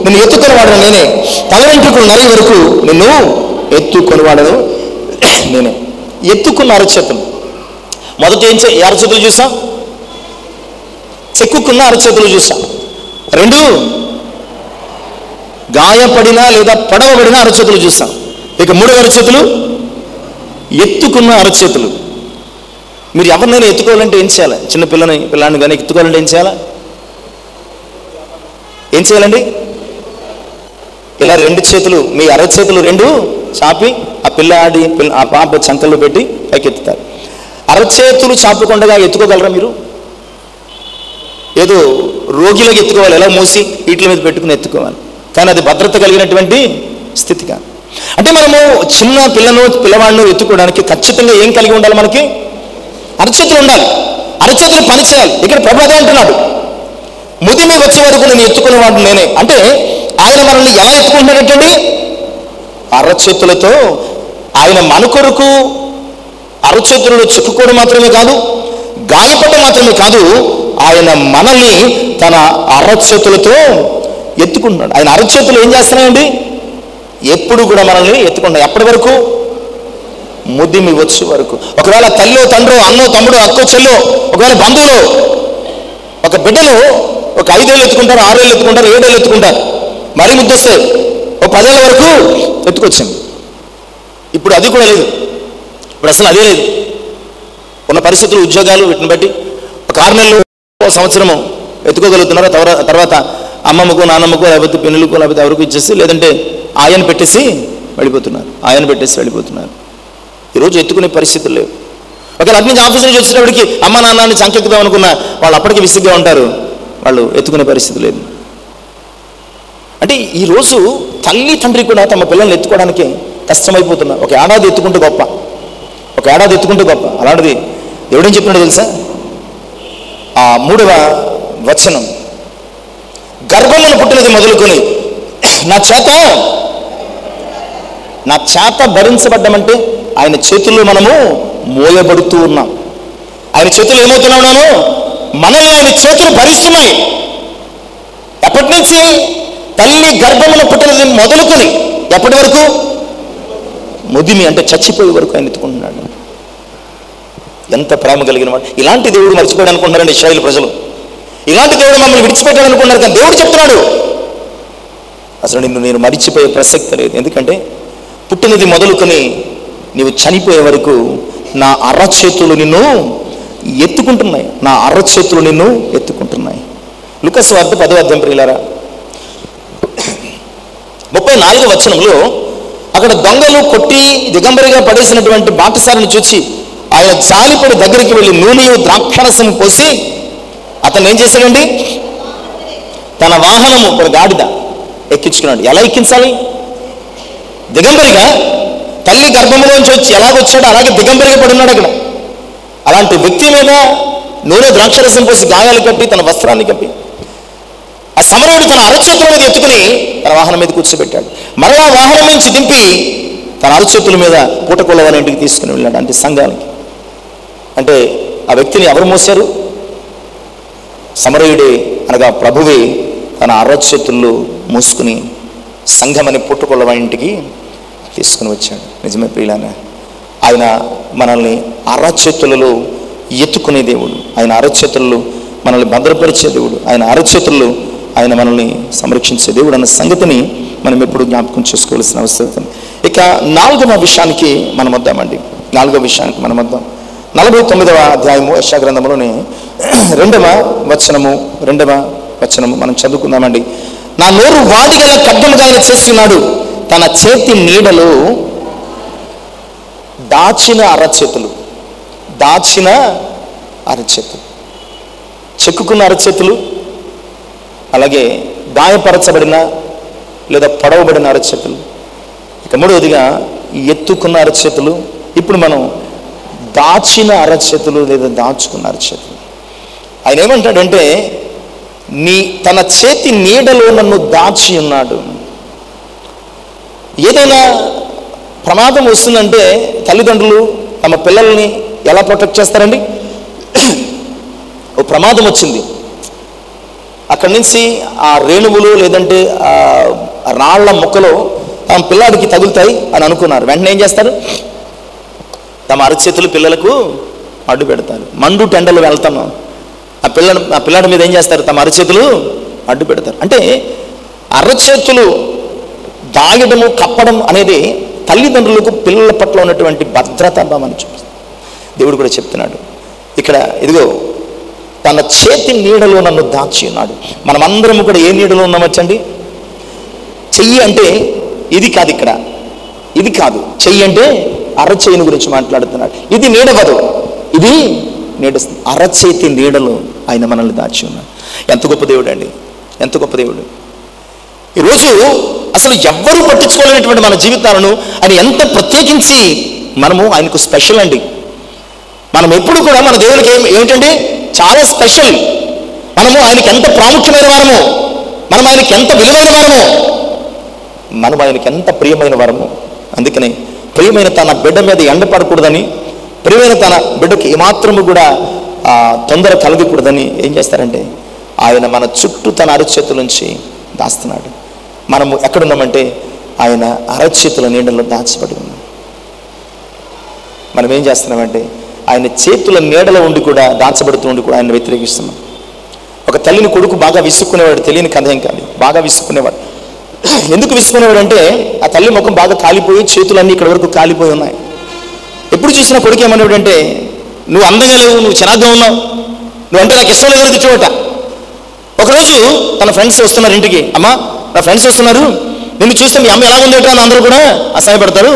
నిన్ను ఎత్తుకొనివాడను నేనే, తల వెంట్రుకలు నరి వరకు నిన్ను ఎత్తుకొనివాడను నేనే. ఎత్తుకున్న అరచేతులు. మొదట ఏ అరచేతులు చూసాం? చెక్కుకున్న అరచేతులు చూసాం. 2 గాయపడిన లేదా పొడవబడిన అరచేతులు చూసాం. ఇక 3వ అరచేతులు ఎత్తుకున్న అరచేతులు. మీరు ఎవరినైనా ఎత్తుకోవాలంటే ఏం చేయాలి? చిన్న పిల్లాన్ని కానీ ఎత్తుకోవాలంటే ఏం చేయాలా? ఏం చేయాలండి? ఇలా 2 చేతులు, మీ అరచేతులు 2 చాపి ఆ పాప చంకల్లో పెట్టి పైకెత్తుతారు. అరచేతులు చాపకుండా ఎత్తుకోగలరా మీరు? ఏదో రోగిలోకి ఎత్తుకోవాలి, ఎలా మూసి వీటి మీద పెట్టుకుని ఎత్తుకోవాలి. కానీ అది భద్రత కలిగినటువంటి స్థితి కాదు. అంటే మనము చిన్న పిల్లవాడిని ఎత్తుకోవడానికి ఖచ్చితంగా ఏం కలిగి ఉండాలి? మనకి అరచేతులు ఉండాలి, అరచేతులు పని చేయాలి. ఇక్కడ ప్రభు అదే అంటున్నాడు, ముదిమి వచ్చే వరకు నేను ఎత్తుకునేవాడు నేనే. అంటే ఆయన మనల్ని ఎలా ఎత్తుకుంటున్నాడంటండి? అరచేతులతో. ఆయన మన కొరకు అరచేతులలో చిక్కుకోవడం మాత్రమే కాదు, గాయపడడం మాత్రమే కాదు, ఆయన మనల్ని తన అరచేతులతో ఎత్తుకుంటున్నాడు. ఆయన అరచేతులు ఏం చేస్తున్నాయండి? ఎప్పుడు కూడా మనల్ని ఎత్తుకుంటాయి. ఎప్పటి వరకు? ముదిమి వచ్చే వరకు. ఒకవేళ తల్లో తండ్రో, అన్నో తమ్ముడో, అక్కో చెల్లో, ఒకవేళ బంధువులు ఒక బిడ్డను ఒక 5 ఏళ్ళు ఎత్తుకుంటారు, 6 ఏళ్ళు ఎత్తుకుంటారు, 7 ఏళ్ళు ఎత్తుకుంటారు, మరీ ముద్దొస్తే ఒక 10 ఏళ్ళ వరకు ఎత్తుకొచ్చింది. ఇప్పుడు అది కూడా లేదు. ఇప్పుడు అసలు అదే లేదు. ఉన్న పరిస్థితులు, ఉద్యోగాలు, వీటిని బట్టి ఒక 6 నెలలు, సంవత్సరము ఎత్తుకోగలుగుతున్నారు. తర్వాత అమ్మమ్మకు, నాన్నమ్మకు, లేకపోతే పెన్నులకు, లేకపోతే ఎవరికి ఇచ్చేసి, లేదంటే ఆయన పెట్టేసి వెళ్ళిపోతున్నారు. ఈరోజు ఎత్తుకునే పరిస్థితులు లేవు. ఒకవేళ అటు నుంచి ఆఫీస్ నుంచి వచ్చేటప్పటికి అమ్మ నాన్నని చంకెక్కుదాం అనుకున్నా వాళ్ళు అప్పటికి విసిగ్గా ఉంటారు, వాళ్ళు ఎత్తుకునే పరిస్థితి లేదు. అంటే ఈరోజు తల్లి తండ్రి కూడా తమ పిల్లల్ని ఎత్తుకోవడానికి కష్టమైపోతున్నారు. ఒక ఏడాది ఎత్తుకుంటే గొప్ప. అలాంటిది ఎవడేం చెప్పినాడో తెలుసా? ఆ 3వ వచనం, గర్భమును పుట్టినది మొదలుకొని నా చేత భరించబడ్డమంటే ఆయన చేతుల్లో మనము మోయబడుతూ ఉన్నాం. ఆయన చేతులు ఏమవుతున్నాము? మనల్ని ఆయన చేతులు భరిస్తున్నాయి. ఎప్పటి నుంచి? తల్లి గర్భమును పుట్టినది మొదలుకొని ఎప్పటి వరకు? ముదిమి అంటే చచ్చిపోయే వరకు ఆయన ఎత్తుకుంటున్నాడు. ఎంత ప్రేమ కలిగిన వాడు! ఇలాంటి దేవుడు మర్చిపోయాడు అనుకుంటున్నారండి ఇశ్రాయేలు ప్రజలు. ఇలాంటి దేవుడు మమ్మల్ని విడిచిపెట్టాడు అనుకున్నారు. కానీ దేవుడు చెప్తున్నాడు, అసలు నేను మరిచిపోయే ప్రసక్తి లేదు. ఎందుకంటే పుట్టినది మొదలుకొని నీవు చనిపోయే వరకు నా అరచేతులు నిన్ను ఎత్తుకుంటున్నాయి. లూకాసు వార్త 10వ అధ్యాయం ప్రియులారా, 34వ వచనంలో అక్కడ దొంగలు కొట్టి దిగంబరిగా పడేసినటువంటి బాటసారిని చూసి ఆయన జాలిపడి దగ్గరికి వెళ్ళి నూనెయు ద్రాక్షరసం పోసి అతను ఏం చేశాడండి? తన వాహనము ఒక గాడిద ఎక్కించుకున్నాడు. ఎలా ఎక్కించాలి? దిగంబరిగా తల్లి గర్భంలోంచి వచ్చి ఎలాగొచ్చాడో అలాగే దిగంబరిగా పడున్నాడు అక్కడ. అలాంటి వ్యక్తి మీద నూనె ద్రాక్షరసం పోసి గాయాలు కప్పి తన వస్త్రాన్ని కప్పి ఆ సమరయుడు తన అరచేతుల మీద ఎత్తుకుని తన వాహనం మీద కూర్చోబెట్టాడు. మరలా వాహనం నుంచి దింపి తన అరచేతుల మీద పూటకోళ్ళ వారి ఇంటికి తీసుకుని వెళ్ళాడు. అంటే సంఘానికి. అంటే ఆ వ్యక్తిని ఎవరు మోసారు? సమరయుడే, అనగా ప్రభువే తన అరచేతుల్లో మూసుకుని సంఘమని పుట్టుకొల్ల వారి ఇంటికి తీసుకుని వచ్చాడు. నిజమే ప్రియులారా, ఆయన మనల్ని అరచేతులలో ఎత్తుకునే దేవుడు. ఆయన అరచేతుల్లో మనల్ని భద్రపరిచే దేవుడు. ఆయన అరచేతుల్లో ఆయన మనల్ని సంరక్షించే దేవుడు అన్న సంగతిని మనం ఎప్పుడు జ్ఞాపకం చేసుకోవాల్సిన అవసరం. ఇక 4వ విషయానికి మనం వద్దామండి. 4వ విషయానికి మనం వద్దాం. 49వ అధ్యాయము యెషయా గ్రంథంలోని 2వ వచనము మనం చదువుకుందామండి. నా నోరు వాడిగల ఖడ్గముగా ఆయన చేసి ఉన్నాడు, తన చేతి నీడలో దాచిన అరచేతులు, చెక్కుకున్న అరచేతులు, అలాగే గాయపరచబడిన లేదా పొడవబడిన అరచేతులు. ఇక 3వదిగా ఎత్తుకున్న అరచేతులు. ఇప్పుడు మనం దాచిన అరచేతులు లేదా దాచుకున్న అరచేతులు. ఆయన ఏమంటాడంటే, తన చేతి నీడలో నన్ను దాచి ఉన్నాడు. ఏదైనా ప్రమాదం వస్తుందంటే తల్లిదండ్రులు తమ పిల్లల్ని ఎలా ప్రొటెక్ట్ చేస్తారండి? ఓ ప్రమాదం వచ్చింది, అక్కడి నుంచి ఆ రేణువులు లేదంటే ఆ రాళ్ల ముక్కలు తమ పిల్లాడికి తగులుతాయి అని అనుకున్నారు. వెంటనే ఏం చేస్తారు? తమ అరచేతులు పిల్లలకు అడ్డు పెడతారు. మండు టెండలు వెళ్తాను, ఆ పిల్లాడి మీద ఏం చేస్తారు? తమ అరచేతులు అడ్డు పెడతారు. అంటే అరచేతులు దాగడము, కప్పడం అనేది తల్లిదండ్రులకు పిల్లల పట్ల ఉన్నటువంటి భద్రతా భావాన్ని చూపిస్తుంది. దేవుడు కూడా చెప్తున్నాడు, ఇక్కడ ఇదిగో తన చేతి నీడలో నన్ను దాచి ఉన్నాడు. మనమందరం కూడా ఏ నీడలో ఉన్నామచ్చండి? చెయ్యి అంటే ఇది కాదు, ఇక్కడ ఇది కాదు. చెయ్యి అంటే అరచేయిని గురించి మాట్లాడుతున్నాడు. ఇది నీడ కాదు, ఇది నీడ. అరచేతి నీడలో ఆయన మనల్ని దాచి ఉన్నాడు. ఎంత గొప్ప దేవుడు అండి, ఎంత గొప్ప దేవుడు. ఈరోజు అసలు ఎవ్వరూ పట్టించుకోలేనటువంటి మన జీవితాలను ఆయన ఎంత ప్రత్యేకించి మనము ఆయనకు స్పెషల్ అండి. మనం ఎప్పుడు కూడా మన దేవునికి ఏమిటండి? చాలా స్పెషల్. మనము ఆయనకి ఎంత ప్రాముఖ్యమైన వారము, మనం ఆయనకి ఎంత విలువైన వారము, మనం ఆయనకి ఎంత ప్రియమైన వారము. అందుకని ప్రియమైన తన బిడ్డ మీద ఎండపడకూడదని, ప్రియమైన తన బిడ్డకి ఏమాత్రము కూడా తొందర కలగకూడదని ఏం చేస్తారంటే ఆయన మన చుట్టూ తన అరచేతుల నుంచి దాస్తున్నాడు. మనము ఎక్కడున్నామంటే ఆయన అరచేతుల నీడలో దాచబడి ఉన్నాం. మనం ఏం చేస్తున్నామంటే ఆయన చేతుల నీడలో ఉండి కూడా, దాచబడుతూ ఉండి కూడా ఆయన వ్యతిరేకిస్తున్నాం. ఒక తల్లిని కొడుకు బాగా విసుక్కునేవాడు, తెలియని కథ ఏం కాదు, బాగా విసుక్కునేవాడు. ఎందుకు విసుక్కునేవాడు అంటే ఆ తల్లి ముఖం బాగా కాలిపోయి, చేతులన్నీ ఇక్కడ వరకు కాలిపోయి ఉన్నాయి. ఎప్పుడు చూసినా కొడుకు ఏమనేవాడు అంటే, నువ్వు అందంగా లేవు, నువ్వు చిన్నగా ఉన్నావు, నువ్వు అంటే నాకు ఇష్టం లేదు చూడట. ఒకరోజు తన ఫ్రెండ్స్ వస్తున్నారు ఇంటికి. అమ్మా, నా ఫ్రెండ్స్ వస్తున్నారు, నిన్ను చూస్తే మీ అమ్మ ఎలా ఉందేట అని అందరూ కూడా అసహాయపడతారు.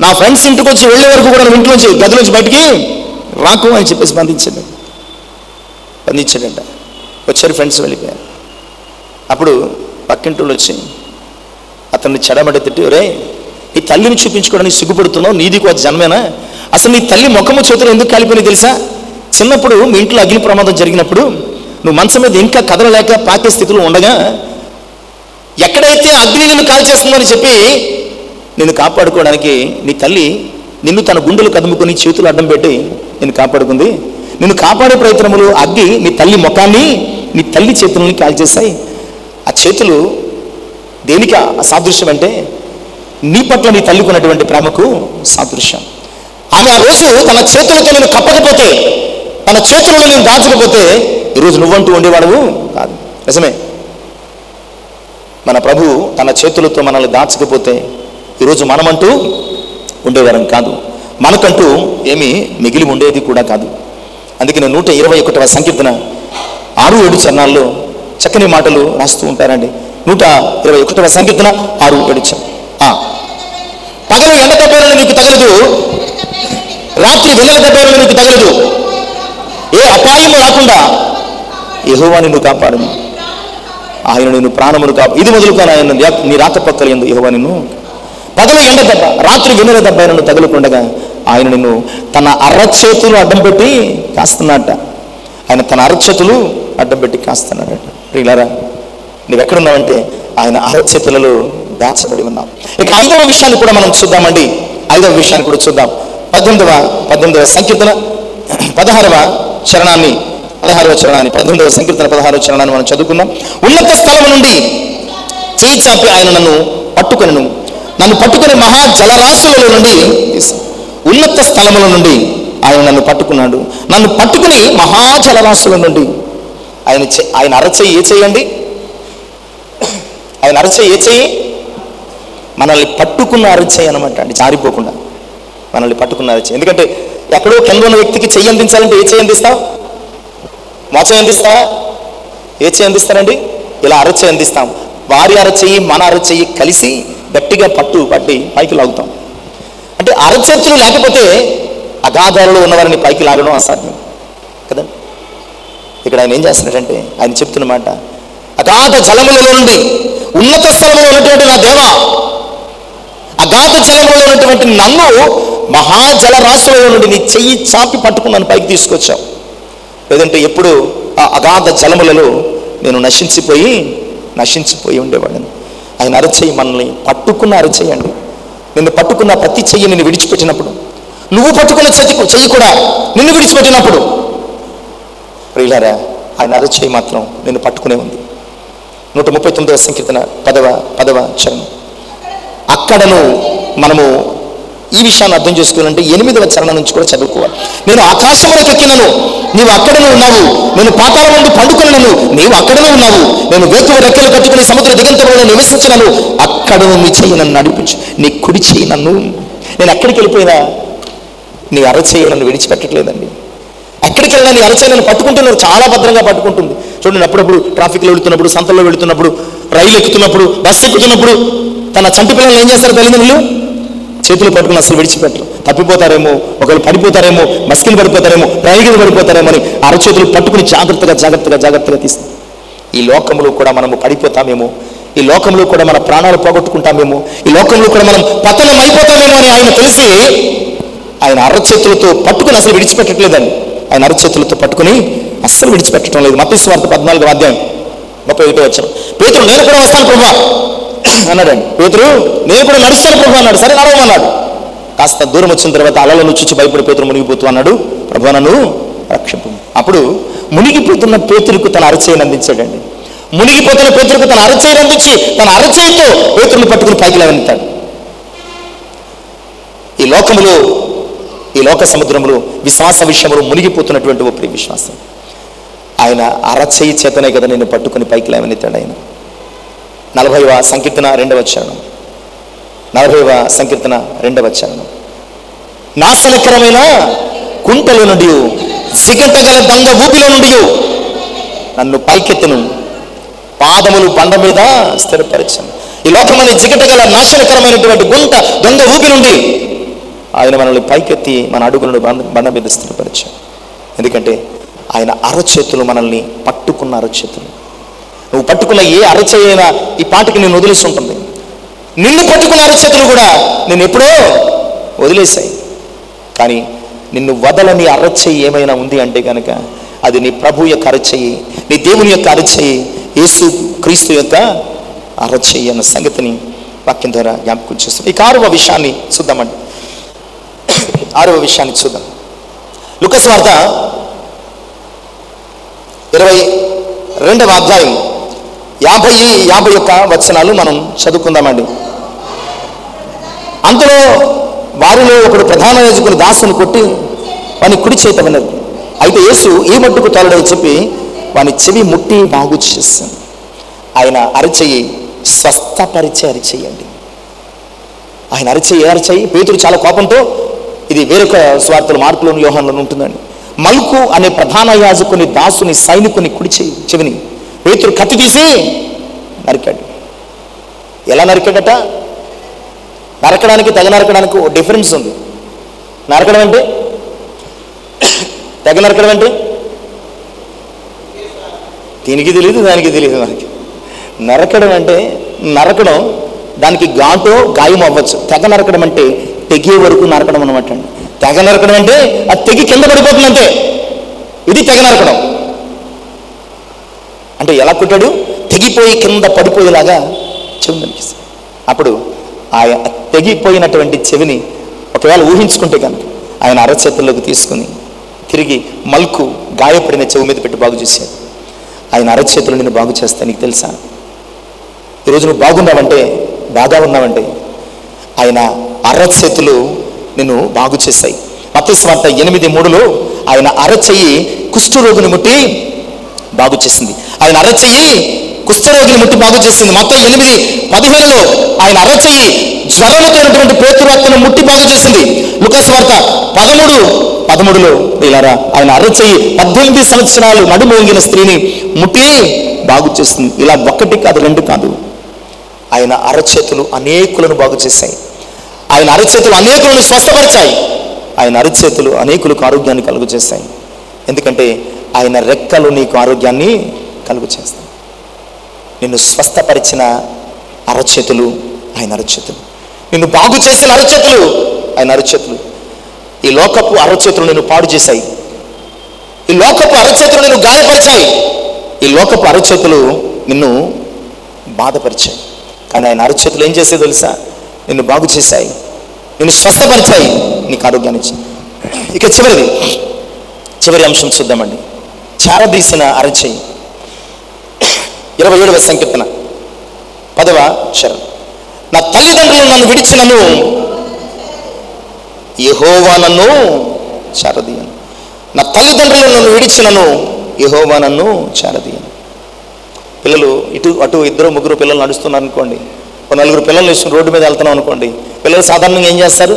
నా ఫ్రెండ్స్ ఇంటికి వచ్చి వెళ్ళే వరకు కూడా నువ్వు ఇంట్లోంచి గదిలోంచి బయటికి రాకు అని చెప్పేసి బంధించాడంట. వచ్చారు ఫ్రెండ్స్, వెళ్ళిపోయారు. అప్పుడు పక్కింటోళ్ళు వచ్చి అతన్ని చెడమడి తిట్టి, ఒరే నీ తల్లిని చూపించుకోవడానికి సిగ్గుపడుతున్నావు, నీది ఒక జన్మేనా? అసలు నీ తల్లి ముఖము చేతులు ఎందుకు కాలిపోయినాయి తెలుసా? చిన్నప్పుడు మీ ఇంట్లో అగ్ని ప్రమాదం జరిగినప్పుడు నువ్వు మంచం మీద ఇంకా కదలలేక పాకే స్థితిలో ఉండగా ఎక్కడైతే అగ్ని నిన్ను కాల్చేస్తుందని చెప్పి నిన్ను కాపాడుకోవడానికి నీ తల్లి నిన్ను తన గుండెలు కదుముకొని చేతులు అడ్డం పెట్టి నిన్ను కాపాడుకుంది. నిన్ను కాపాడే ప్రయత్నములు అగ్గి నీ తల్లి ముఖాన్ని, నీ తల్లి చేతులని కాల్చేశాయి. ఆ చేతులు దేనికి సాదృశ్యం అంటే నీ పట్ల నీ తల్లికి ఉన్నటువంటి ప్రేమకు సాదృశ్యం. ఆమె ఆ రోజు తన చేతులతో నేను కప్పకపోతే, తన చేతులలో నేను దాచకపోతే ఈరోజు నువ్వంటూ ఉండేవాడు కాదు. నిజమే, మన ప్రభు తన చేతులతో మనల్ని దాచకపోతే ఈరోజు మనమంటూ ఉండేవారం కాదు, మనకంటూ ఏమీ మిగిలి ఉండేది కూడా కాదు. అందుకని 121వ సంకీర్తన 6-7 చరణాల్లో చక్కని మాటలు రాస్తూ ఉంటారండి. 121వ సంకీర్తన 6-7 చరణం. పగలు ఎండ దెబ్బలను నీకు తగలదు, రాత్రి వెన్నెల దెబ్బలను నీకు తగలదు, ఏ అపాయము రాకుండా యెహోవా నిన్ను కాపాడును, ఆయన నిన్ను ప్రాణమును ఇది మొదలుకొని ఆయన నీ రాత పక్కల యందు యెహోవా నిన్ను. పగలు ఎండ దెబ్బ, రాత్రి వెన్నెల దెబ్బ నన్ను తగులుకుండగా ఆయన నిన్ను తన అరచేతులు అడ్డం పెట్టి కాస్తున్నాడట. ఆయన తన అరచేతులు అడ్డం పెట్టి కాస్తున్నాడట. ప్రియులారా, నువ్వెక్కడున్నావంటే ఆయన అరచేతులలో దాచబడి ఉన్నాం. ఇక 5వ విషయాన్ని కూడా మనం చూద్దామండి. 5వ విషయాన్ని కూడా చూద్దాం. 18వ సంకీర్తన 16వ చరణాన్ని 18వ సంకీర్తన 16వ చరణాన్ని మనం చదువుకుందాం. ఉన్నత స్థలము నుండి చేయి చాపి ఆయన నన్ను పట్టుకొని మహా జలరాశులలో నుండి, ఉన్నత స్థలముల నుండి ఆయన నన్ను పట్టుకున్నాడు. నన్ను పట్టుకుని మహా జలరాశుల నుండి ఆయన అరచేయి ఏ చేయండి, ఆయన అరచేయి ఏ చేయి? మనల్ని పట్టుకున్న అరచేయి అనమాట అండి, జారిపోకుండా మనల్ని పట్టుకున్న అరచేయి. ఎందుకంటే ఎక్కడో కింద ఉన్న వ్యక్తికి చెయ్యి అందించాలంటే ఏ చెయ్యి అందిస్తావు? మోచేయి అందిస్తా? ఏ చెయ్యి అందిస్తారండి? ఇలా అరచేయి అందిస్తాం. వారి అరచేయి మన అరచేయి కలిసి గట్టిగా పట్టి పైకి లాగుతాం. అంటే అరచేతులు లేకపోతే అగాధాలలో ఉన్నవారిని పైకి లాగడం అసాధ్యం కదండి. ఇక్కడ ఆయన ఏం చేస్తున్నాడంటే ఆయన చెప్తున్నమాట, అగాధ జలములలో నుండి, ఉన్నత స్థలంలో ఉన్నటువంటి నా దేవా, అగాధ జలములలో ఉన్నటువంటి నన్ను మహాజల రాశులలో నుండి నీ చెయ్యి చాపి పట్టుకున్నాను పైకి తీసుకొచ్చావు. లేదంటే ఎప్పుడు ఆ అగాధ జలములలో నేను నశించిపోయి ఉండేవాడిని. ఆయన అరచేయి మనల్ని పట్టుకున్న అరచేయండి. నిన్ను పట్టుకున్న ప్రతి చెయ్యి నిన్ను విడిచిపెట్టినప్పుడు, నువ్వు పట్టుకున్న చెయ్యి కూడా నిన్ను విడిచిపెట్టినప్పుడు, ప్రియులారా, ఆయన అరచేయి మాత్రం నిన్ను పట్టుకునే ఉంది. 139వ సంకీర్తన 10వ చరణం. అక్కడను మనము ఈ విషయాన్ని అర్థం చేసుకోవాలంటే 8వ చరణం నుంచి కూడా చదువుకోవాలి. నేను ఆకాశములకు ఎక్కినను, నీవు అక్కడనే ఉన్నావు. నేను పాతాళం నుండి పండుకున్నాను, నీవు అక్కడనే ఉన్నావు. నేను వేకువ రెక్కలు కట్టుకుని సముద్ర దిగంతములో నివసించినను, అక్కడను నీ చెయ్యి నన్ను నడిపించు, నీ కుడి చెయ్యి నన్ను. నేను ఎక్కడికి వెళ్ళిపోయినా నీ అరచేయి నన్ను విడిచిపెట్టట్లేదండి. ఎక్కడికి వెళ్ళడానికి అరచేయి నన్ను పట్టుకుంటున్నారు, చాలా భద్రంగా పట్టుకుంటుంది. చూడండి, అప్పుడప్పుడు ట్రాఫిక్లో వెళుతున్నప్పుడు, సంతల్లో వెళుతున్నప్పుడు, రైలు ఎక్కుతున్నప్పుడు, బస్సు ఎక్కుతున్నప్పుడు తన చంటి పిల్లలు ఏం చేస్తారు తల్లిదండ్రులు? చేతులు పట్టుకుని అసలు విడిచిపెట్టరు. తప్పిపోతారేమో, ఒకవేళ పడిపోతారేమో, మస్కిలు పడిపోతారేమో, ప్రయోగిలు పడిపోతారేమో అని అరచేతులు పట్టుకుని జాగ్రత్తగా తీస్తారు. ఈ లోకంలో కూడా మనము పడిపోతామేమో, ఈ లోకంలో కూడా మన ప్రాణాలు పోగొట్టుకుంటామేమో, ఈ లోకంలో కూడా మనం పతనం అయిపోతామేమో అని ఆయన తెలిసి ఆయన అరచేతులతో పట్టుకుని అసలు విడిచిపెట్టట్లేదండి. ఆయన అరచేతులతో పట్టుకుని అస్సలు విడిచిపెట్టడం లేదు. మత్తయి సువార్త 14వ అధ్యాయం 31వ వచనం. పేతురు, నేను కూడా వస్తాను ప్రభువా అన్నాడండి. పేతురు, నేను కూడా నడుస్తాను ప్రభువా అన్నాడు. సరే నడవమన్నాడు. కాస్త దూరం వచ్చిన తర్వాత అలలను చూచి భయపడి పేతురు మునిగిపోతూ అన్నాడు, ప్రభువా నన్ను రక్షింపు. అప్పుడు మునిగిపోతున్న పేతురుకు తన అరచేయిని అందించాడండి. మునిగిపోతున్న పేతురుకు తన అరచేయిని అందించి తన అరచేయితో పేతురుని పట్టుకుని పైకి లేవనెత్తాడు. ఈ లోకములో, ఈ లోక సముద్రంలో విశ్వాస విషయంలో మునిగిపోతున్నటువంటి ఓ ప్రియ విశ్వాసం, ఆయన అరచేయి చేతనే కదా నేను పట్టుకుని పైకి లేవనెత్తాడు. ఆయన 40వ సంకీర్తన 2వ చరణం, 40వ సంకీర్తన 2వ చరణం. నాశనకరమైన కుంటలో నుండి, జిగటగల దొంగ ఊపిలో నుండి నన్ను పైకెత్తును, పాదములు బండ మీద స్థిరపరచను. ఈ లోకమనే జిగటగల నాశనకరమైనటువంటి దొంగ ఊపి నుండి ఆయన మనల్ని పైకెత్తి మన అడుగులను బండ మీద స్థిరపరిచాడు. ఎందుకంటే ఆయన అరచేతులు మనల్ని పట్టుకున్న అరచేతులు. నువ్వు పట్టుకున్న ఏ అరచేయైనా ఈ పాటికి నేను వదిలేసి ఉంటుంది. నిన్ను పట్టుకున్న అరచేతులు కూడా నేను ఎప్పుడో వదిలేశాయి. కానీ నిన్ను వదలని అరచేయి ఏమైనా ఉంది అంటే కనుక అది నీ ప్రభు యొక్క అరచేయి, నీ దేవుని యొక్క అరచేయి, యేసు క్రీస్తు యొక్క అరచేయి అన్న సంగతిని వాక్యం ద్వారా జ్ఞాపకం చేస్తాం. ఇక 6వ విషయాన్ని చూద్దామండి. 6వ విషయాన్ని చూద్దాం. లూకా సువార్త 22వ అధ్యాయం 50-51 వచనాలు మనం చదువుకుందామండి. అంతలో వారిలో ఒకడు ప్రధాన యాజకుని దాసుని కొట్టి వాని కుడి చేతమన్నారు. అయితే యేసు ఈ మట్టుకు తోలడని చెప్పి వాని చెవి ముట్టి బాగు చేశాను. ఆయన అరచేయి స్వస్థపరిచే అరిచేయండి. ఆయన అరచేయి అరచేయి. పేతురు చాలా కోపంతో, ఇది వేరొక స్వార్థలు మార్కులోను యోహానులోను ఉంటుందండి. మల్కు అనే ప్రధాన యాజకుని దాసుని సైనికుని కుడి చెవిని పేతురు కత్తి తీసి నరికాడు. ఎలా నరికాడట? నరకడానికి తెగ నరకడానికి ఓ డిఫరెన్స్ ఉంది. నరకడం అంటే, తెగ నరకడం అంటే దీనికి తెలియదు, దానికి తెలియదు మనకి. నరకడం అంటే నరకడం, దానికి ఘాటో గాయం అవ్వచ్చు. తెగ నరకడం అంటే తెగే వరకు నరకడం అనమాట అండి. తెగ నరకడం అంటే అది తెగి కింద పడిపోతుందంటే, ఇది తెగ నరకడం అంటే. ఎలా కొట్టాడు? తెగిపోయి కింద పడిపోయేలాగా చెవిని అనిపిస్తుంది. అప్పుడు ఆ తెగిపోయినటువంటి చెవిని ఒకవేళ ఊహించుకుంటే కనుక ఆయన అరచేతుల్లోకి తీసుకుని తిరిగి మల్కు గాయపడిన చెవి మీద పెట్టి బాగు చేశాడు. ఆయన అరచేతులు నిన్ను బాగు చేస్తా. నీకు తెలుసా, ఈరోజు నువ్వు బాగున్నావంటే, బాగా ఉన్నావంటే ఆయన అరచేతులు నిన్ను బాగు చేశాయి. మత్తయి సువార్త 8:3 ఆయన అరచెయ్యి కుష్ఠరోగిని ముట్టి బాగు చేసింది. ఆయన అరచెయ్యి కుష్ఠరోగిని ముట్టి బాగు చేసింది. మత్తయి 8:15 ఆయన అరచెయ్యి జ్వరముతోనటువంటి పేతురు ముట్టి బాగు చేసింది. లూకా సువార్త 13:13 ఇలారా ఆయన అరచెయ్యి 18 సంవత్సరాలు నడుమోంగిన స్త్రీని ముట్టి బాగు చేస్తుంది. ఇలా ఒకటి కాదు, రెండు కాదు. ఆయన అరచేతులు అనేకులను బాగు చేశాయి. ఆయన అరచేతులు అనేకులను స్వస్థపరిచాయి. ఆయన అరచేతులు అనేకులకు ఆరోగ్యాన్ని కలుగు చేస్తాయి. ఎందుకంటే ఆయన రెక్కలు నీకు ఆరోగ్యాన్ని కలుగు చేస్తాయి. నిన్ను స్వస్థపరిచిన అరచేతులు ఆయన అరచేతులు, నిన్ను బాగు చేసిన అరచేతులు ఆయన అరచేతులు. ఈ లోకపు అరచేతులు నిన్ను పాడు చేశాయి. ఈ లోకపు అరచేతులు నిన్ను గాయపరిచాయి. ఈ లోకపు అరచేతులు నిన్ను బాధపరిచాయి. కానీ ఆయన అరచేతులు ఏం చేసేది తెలుసా? నిన్ను బాగు చేశాయి, నిన్ను స్వస్థపరిచాయి, నీకు ఆరోగ్యాన్ని ఇచ్చాయి. ఇక చివరి అంశం చూద్దామండి. చారదీసిన అరచేయి. 27వ సంకీర్తన 10వ చరణం. నా తల్లిదండ్రులు నన్ను విడిచినను యెహోవా నన్ను చారదీయను. నా తల్లిదండ్రులు నన్ను విడిచినను యెహోవా నన్ను చారదీయను. పిల్లలు ఇటు అటు 2-3 పిల్లలు నడుస్తున్నారు అనుకోండి, ఒక 4 పిల్లలు వేసుకుని రోడ్డు మీద వెళ్తున్నాం అనుకోండి, పిల్లలు సాధారణంగా ఏం చేస్తారు?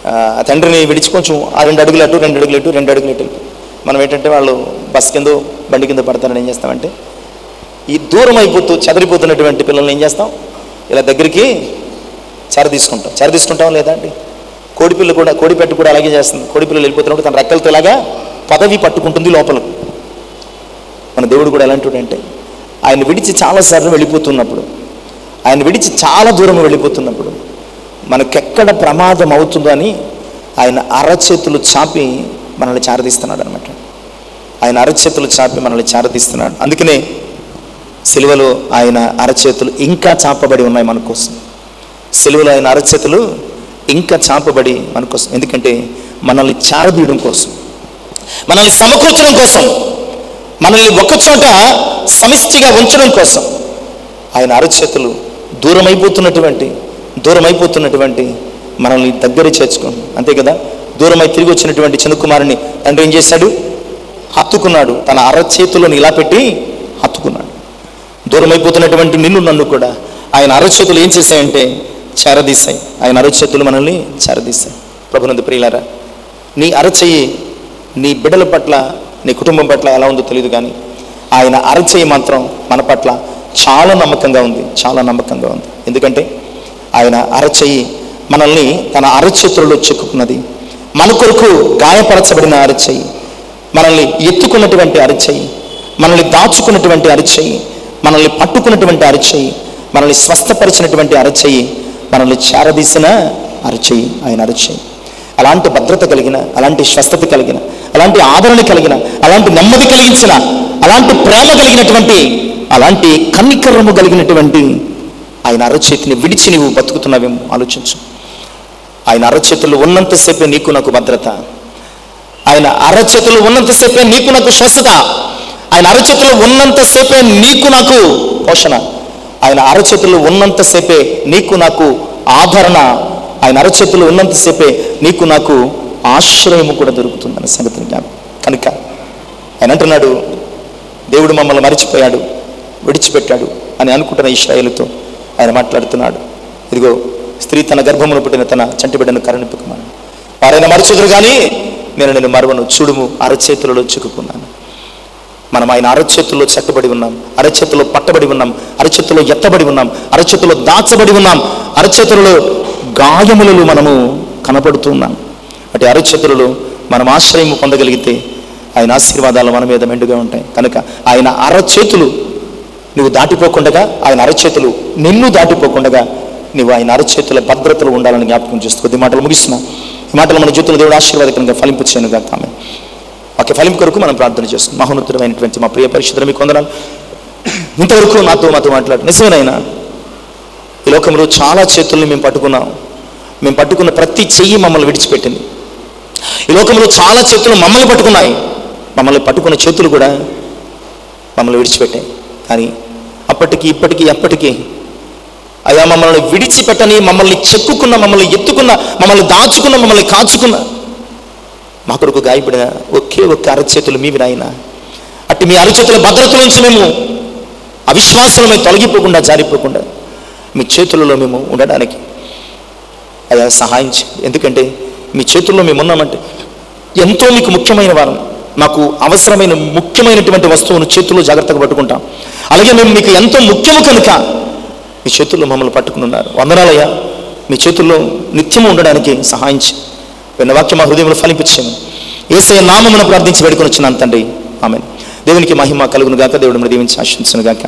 ఆ తండ్రిని విడిచి కొంచెం ఆ 2 అడుగులు అటు 2 అడుగులు ఇటు 2 అడుగులు ఇటు. మనం ఏంటంటే వాళ్ళు బస్ కింద బండి కింద పడతారని ఏం చేస్తామంటే ఈ దూరం అయిపోతూ చెదరిపోతున్నటువంటి పిల్లల్ని ఏం చేస్తాం, ఇలా దగ్గరికి తీసుకుంటాం లేదా అండి. కోడిపిల్ల కూడా, కోడిపెట్టు కూడా అలాగే చేస్తుంది. కోడిపిల్లలు వెళ్ళిపోతున్నప్పుడు తన రెక్కలతో ఇలాగా పదవి పట్టుకుంటుంది లోపలకు. మన దేవుడు కూడా ఎలాంటి అంటే ఆయన విడిచి చాలాసార్లు వెళ్ళిపోతున్నప్పుడు, ఆయన విడిచి చాలా దూరం వెళ్ళిపోతున్నప్పుడు మనకెక్కడ ప్రమాదం అవుతుందో అని ఆయన అరచేతులు చాపి మనల్ని చారదీస్తున్నాడు అనమాట. ఆయన అరచేతులు చాపి మనల్ని చారదీస్తున్నాడు. అందుకనే సిలువలో ఆయన అరచేతులు ఇంకా చాపబడి ఉన్నాయి మన కోసం. సిలువలో ఆయన అరచేతులు ఇంకా చాపబడి మన కోసం. ఎందుకంటే మనల్ని చారదీయడం కోసం, మనల్ని సమకూర్చడం కోసం, మనల్ని ఒకచోట సమిష్టిగా ఉంచడం కోసం ఆయన అరచేతులు దూరమైపోతున్నటువంటి మనల్ని దగ్గర చేర్చుకోండి. అంతే కదా, దూరమై తిరిగి వచ్చినటువంటి చిన్న కుమారుని తండ్రి ఏం చేశాడు, హత్తుకున్నాడు. తన అరచేతులను ఇలా పెట్టి హత్తుకున్నాడు. దూరమైపోతున్నటువంటి నిన్ను నన్ను కూడా ఆయన అరచేతులు ఏం చేశాయంటే చేరదీశాయి. ఆయన అరచేతులు మనల్ని చేరదీశాయి. ప్రభునందు ప్రియులారా, నీ అరచేయి నీ బిడ్డల పట్ల, నీ కుటుంబం పట్ల ఎలా ఉందో తెలియదు, కానీ ఆయన అరచేయి మాత్రం మన పట్ల చాలా నమ్మకంగా ఉంది, చాలా నమ్మకంగా ఉంది. ఎందుకంటే ఆయన అరచేయి మనల్ని తన అరచేతులలో చెక్కున్నది. మన కొరకు గాయపరచబడిన అరచేయి, మనల్ని ఎత్తుకున్నటువంటి అరచేయి, మనల్ని దాచుకున్నటువంటి అరచేయి, మనల్ని పట్టుకున్నటువంటి అరచేయి, మనల్ని స్వస్థపరిచినటువంటి అరచేయి, మనల్ని చేరదీసిన అరచేయి ఆయన అరచేయి. అలాంటి భద్రత కలిగిన, అలాంటి స్వస్థత కలిగిన, అలాంటి ఆదరణ కలిగిన, అలాంటి నెమ్మది కలిగించిన, అలాంటి ప్రేమ కలిగినటువంటి, అలాంటి కనికరము కలిగినటువంటి ఆయన అరచేతిని విడిచి నీవు బతుకుతున్నావేమో ఆలోచించు. ఆయన అరచేతులు ఉన్నంతసేపే నీకు నాకు భద్రత, ఆయన అరచేతులు ఉన్నంతసేపే నీకు నాకు స్వస్థత, ఆయన అరచేతులు ఉన్నంతసేపే నీకు నాకు పోషణ, ఆయన అరచేతులు ఉన్నంతసేపే నీకు నాకు ఆదరణ, ఆయన అరచేతులు ఉన్నంతసేపే నీకు నాకు ఆశ్రయము కూడా దొరుకుతుందన్న సంగతిని జ్ఞాపకం. కనుక ఆయన అంటున్నాడు, దేవుడు మమ్మల్ని మరిచిపోయాడు, విడిచిపెట్టాడు అని అనుకుంటున్న ఇశ్రాయేలుతో ఆయన మాట్లాడుతున్నాడు. ఇదిగో స్త్రీ తన గర్భమును పుట్టిన తన చంటి బిడ్డను కరుణింపకమని వారైనా మరచుదురు కానీ నేను మరువను, చూడుము అరచేతులలో చిక్కుకున్నాను. మనం ఆయన అరచేతుల్లో చెక్కబడి ఉన్నాం, అరచేతుల్లో పట్టబడి ఉన్నాం, అరచేతుల్లో ఎత్తబడి ఉన్నాం, అరచేతుల్లో దాచబడి ఉన్నాం, అరచేతులలో గాయములలో మనము కనపడుతున్నాం. అటు అరచేతులలో మనం ఆశ్రయం పొందగలిగితే ఆయన ఆశీర్వాదాలు మన మీద మెండుగా ఉంటాయి. కనుక ఆయన అరచేతులు నువ్వు దాటిపోకుండా, ఆయన అరచేతులు నిన్ను దాటిపోకుండా నువ్వు ఆయన అరచేతుల భద్రతలు ఉండాలని జ్ఞాపకం చేస్తూ కొద్ది మాటలు ముగిస్తున్నా. ఈ మాటలు మన జీవితంలో దేవుడు ఆశీర్వాదకరంగా ఫలింపు చేయను కాక ఆమె ఒకే ఫలింపు కొరకు మనం ప్రార్థన చేస్తున్నాం. మహోన్నతమైనటువంటి మా ప్రియ పరిశుద్ధులు మీకు వందనాలు. ఇంతవరకు మాతో మాట్లాడు. నిజమేనైనా ఈ లోకంలో చాలా చేతుల్ని మేము పట్టుకున్నాం. మేము పట్టుకున్న ప్రతి చెయ్యి మమ్మల్ని విడిచిపెట్టింది. ఈ లోకంలో చాలా చేతులు మమ్మల్ని పట్టుకున్నాయి. మమ్మల్ని పట్టుకున్న చేతులు కూడా మమ్మల్ని విడిచిపెట్టాయి. కానీ అప్పటికి ఇప్పటికీ ఎప్పటికీ అయ్యా మమ్మల్ని విడిచిపెట్టని, మమ్మల్ని చెక్కుకున్న, మమ్మల్ని ఎత్తుకున్న, మమ్మల్ని దాచుకున్న, మమ్మల్ని కాచుకున్న మా కొరకు గాయపడిన ఒకే ఒక్క అరచేతులు మీవి నాయన. అట్టి మీ అరచేతుల భద్రత నుంచి మేము అవిశ్వాసంలో మేము తొలగిపోకుండా, జారిపోకుండా మీ చేతులలో మేము ఉండడానికి అయ్యా సహాయం చేయండి. ఎందుకంటే మీ చేతుల్లో మేము ఉన్నామంటే ఎంతో మీకు ముఖ్యమైన వారం, మాకు అవసరమైన ముఖ్యమైనటువంటి వస్తువును చేతుల్లో జాగ్రత్తగా పట్టుకుంటాం. అలాగే మేము మీకు ఎంతో ముఖ్యము కనుక మీ చేతుల్లో మమ్మల్ని పట్టుకుని ఉన్నారు. వందనాలయ్యా, మీ చేతుల్లో నిత్యము ఉండడానికి సహాయం చేయండి. విన్న వాక్యం మా హృదయంలో ఫలింపించాము. యేసయ్య నామమున ప్రార్థించి వేడుకొని వచ్చినాను తండ్రి, ఆమేన్. దేవునికి మహిమ కలుగును గాక. దేవుడు దీవించి ఆశీర్వదించును గాక.